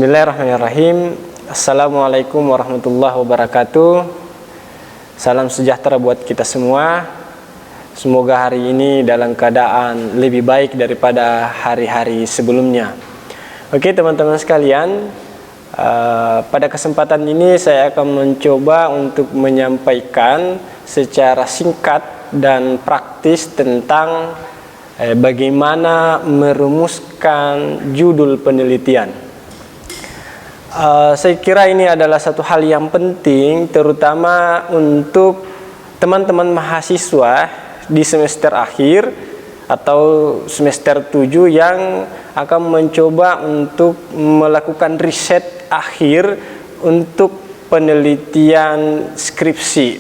Bismillahirrahmanirrahim. Assalamualaikum warahmatullahi wabarakatuh. Salam sejahtera buat kita semua. Semoga hari ini dalam keadaan lebih baik daripada hari-hari sebelumnya. Oke teman-teman sekalian, pada kesempatan ini saya akan mencoba untuk menyampaikan secara singkat dan praktis tentang bagaimana merumuskan judul penelitian. Saya kira ini adalah satu hal yang penting, terutama untuk teman-teman mahasiswa di semester akhir atau semester 7 yang akan mencoba untuk melakukan riset akhir untuk penelitian skripsi.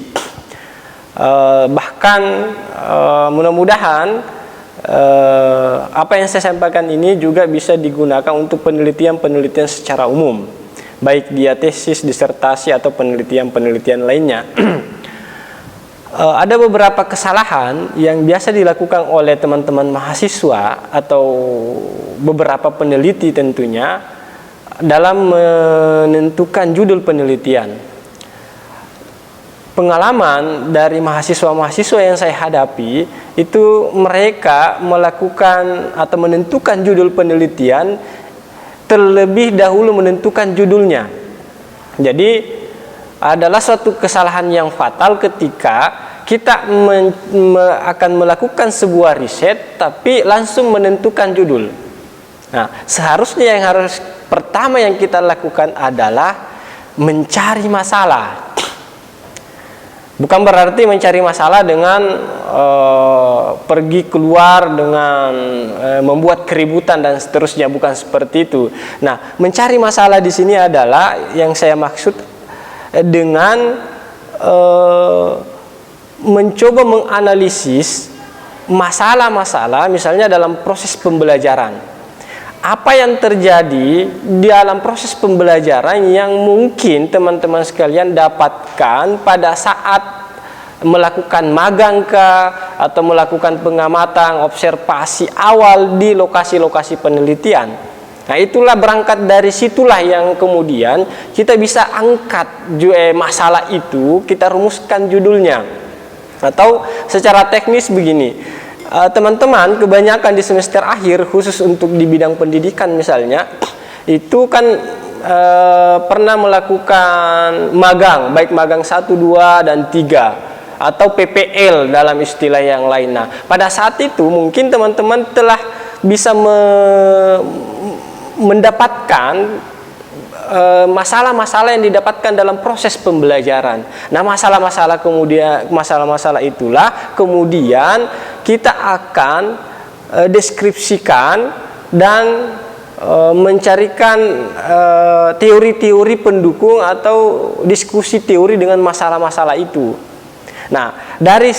Bahkan mudah-mudahan apa yang saya sampaikan ini juga bisa digunakan untuk penelitian-penelitian secara umum, baik dia tesis, disertasi, atau penelitian-penelitian lainnya. Ada beberapa kesalahan yang biasa dilakukan oleh teman-teman mahasiswa atau beberapa peneliti tentunya dalam menentukan judul penelitian. Pengalaman dari mahasiswa-mahasiswa yang saya hadapi itu mereka melakukan atau menentukan judul penelitian terlebih dahulu menentukan judulnya. Jadi adalah suatu kesalahan yang fatal ketika kita akan melakukan sebuah riset tapi langsung menentukan judul. Nah, seharusnya yang harus pertama yang kita lakukan adalah mencari masalah. Bukan berarti mencari masalah dengan pergi keluar dengan membuat keributan dan seterusnya, bukan seperti itu. Nah, mencari masalah di sini adalah yang saya maksud dengan mencoba menganalisis masalah-masalah misalnya dalam proses pembelajaran. Apa yang terjadi di dalam proses pembelajaran yang mungkin teman-teman sekalian dapatkan pada saat melakukan magang atau melakukan pengamatan observasi awal di lokasi-lokasi penelitian. Nah, itulah berangkat dari situlah yang kemudian kita bisa angkat masalah itu, kita rumuskan judulnya. Atau secara teknis begini, teman-teman kebanyakan di semester akhir khusus untuk di bidang pendidikan misalnya itu kan pernah melakukan magang, baik magang 1, 2, dan 3 atau PPL dalam istilah yang lain. Nah, pada saat itu mungkin teman-teman telah bisa mendapatkan masalah-masalah yang didapatkan dalam proses pembelajaran. Nah, masalah-masalah itulah kemudian kita akan deskripsikan dan mencarikan teori-teori pendukung atau diskusi teori dengan masalah-masalah itu. Nah, dari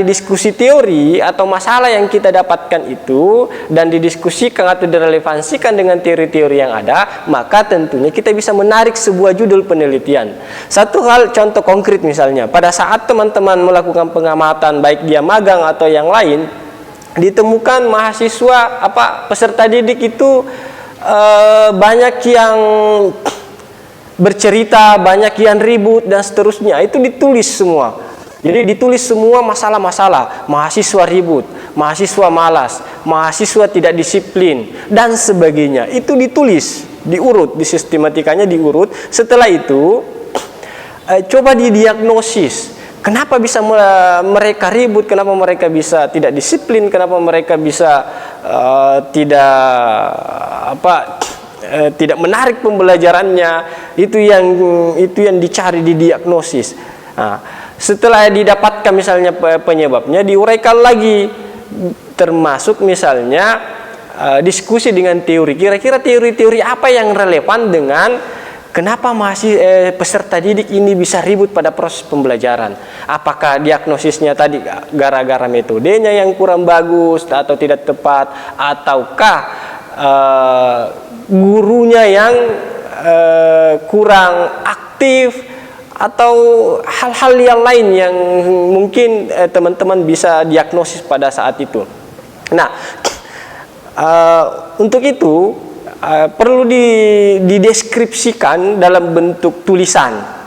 diskusi teori atau masalah yang kita dapatkan itu dan didiskusikan atau direlevansikan dengan teori-teori yang ada, maka tentunya kita bisa menarik sebuah judul penelitian. Satu hal contoh konkret misalnya, pada saat teman-teman melakukan pengamatan baik dia magang atau yang lain, ditemukan mahasiswa peserta didik itu banyak yang bercerita, banyak yang ribut dan seterusnya. Itu ditulis semua. Jadi ditulis semua masalah-masalah. Mahasiswa ribut, mahasiswa malas, mahasiswa tidak disiplin dan sebagainya. Itu ditulis, diurut, disistematikanya diurut. Setelah itu coba didiagnosis. Kenapa bisa mereka ribut? Kenapa mereka bisa tidak disiplin? Kenapa mereka bisa tidak menarik pembelajarannya? Itu yang dicari, didiagnosis. Nah, setelah didapatkan misalnya penyebabnya, diuraikan lagi, termasuk misalnya diskusi dengan teori. Kira-kira teori-teori apa yang relevan dengan kenapa peserta didik ini bisa ribut pada proses pembelajaran? Apakah diagnosisnya tadi gara-gara metodenya yang kurang bagus atau tidak tepat, ataukah gurunya yang kurang aktif, atau hal-hal yang lain yang mungkin teman-teman bisa diagnosis pada saat itu. Nah, untuk itu perlu dideskripsikan dalam bentuk tulisan,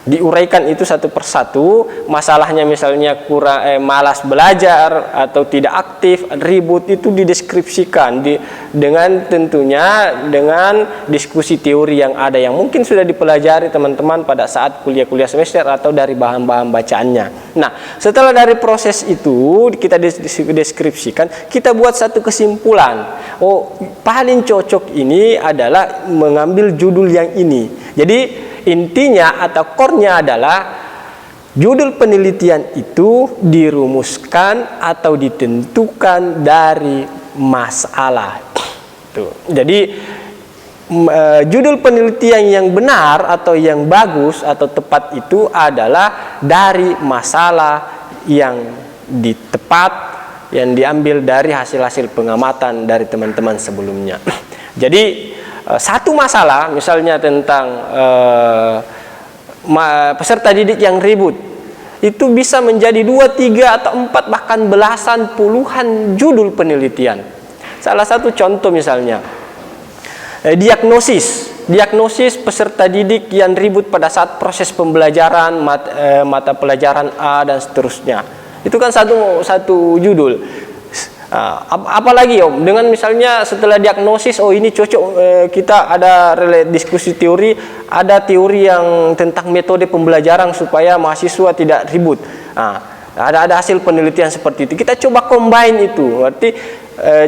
diuraikan itu satu persatu. Masalahnya misalnya malas belajar atau tidak aktif, ribut, itu dideskripsikan dengan tentunya dengan diskusi teori yang ada, yang mungkin sudah dipelajari teman-teman pada saat kuliah-kuliah semester atau dari bahan-bahan bacaannya. Nah, setelah dari proses itu kita deskripsikan, kita buat satu kesimpulan. Oh, paling cocok ini adalah mengambil judul yang ini. Jadi intinya atau core-nya adalah judul penelitian itu dirumuskan atau ditentukan dari masalah. Tuh. Jadi judul penelitian yang benar atau yang bagus atau tepat itu adalah dari masalah yang yang diambil dari hasil-hasil pengamatan dari teman-teman sebelumnya. Jadi satu masalah misalnya tentang peserta didik yang ribut, itu bisa menjadi 2, 3, atau 4 bahkan belasan, puluhan judul penelitian. Salah satu contoh misalnya diagnosis peserta didik yang ribut pada saat proses pembelajaran mata pelajaran A dan seterusnya. Itu kan satu judul. Apalagi Om, dengan misalnya setelah diagnosis, oh ini cocok, kita ada diskusi teori, ada teori yang tentang metode pembelajaran supaya mahasiswa tidak ribut. Ada hasil penelitian seperti itu, kita coba combine itu. Berarti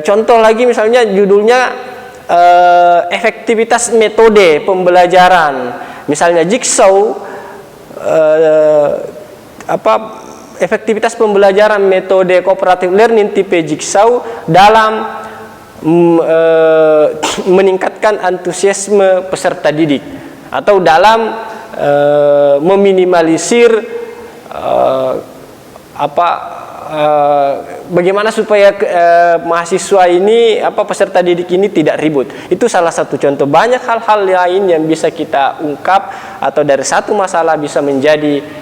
contoh lagi misalnya judulnya efektivitas metode pembelajaran, misalnya Jigsaw, efektivitas pembelajaran metode cooperative learning tipe Jigsaw dalam meningkatkan antusiasme peserta didik, atau dalam meminimalisir bagaimana supaya mahasiswa ini peserta didik ini tidak ribut. Itu salah satu contoh. Banyak hal-hal lain yang bisa kita ungkap, atau dari satu masalah bisa menjadi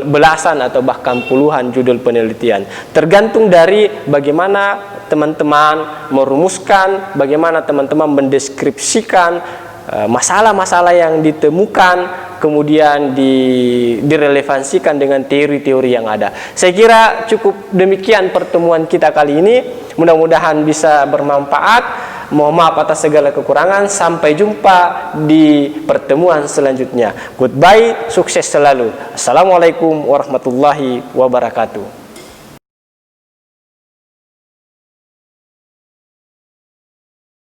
belasan atau bahkan puluhan judul penelitian. Tergantung dari bagaimana teman-teman merumuskan, bagaimana teman-teman mendeskripsikan masalah-masalah yang ditemukan, kemudian direlevansikan dengan teori-teori yang ada. Saya kira cukup demikian pertemuan kita kali ini. Mudah-mudahan bisa bermanfaat. Mohon maaf atas segala kekurangan. Sampai jumpa di pertemuan selanjutnya. Goodbye, sukses selalu. Assalamualaikum warahmatullahi wabarakatuh.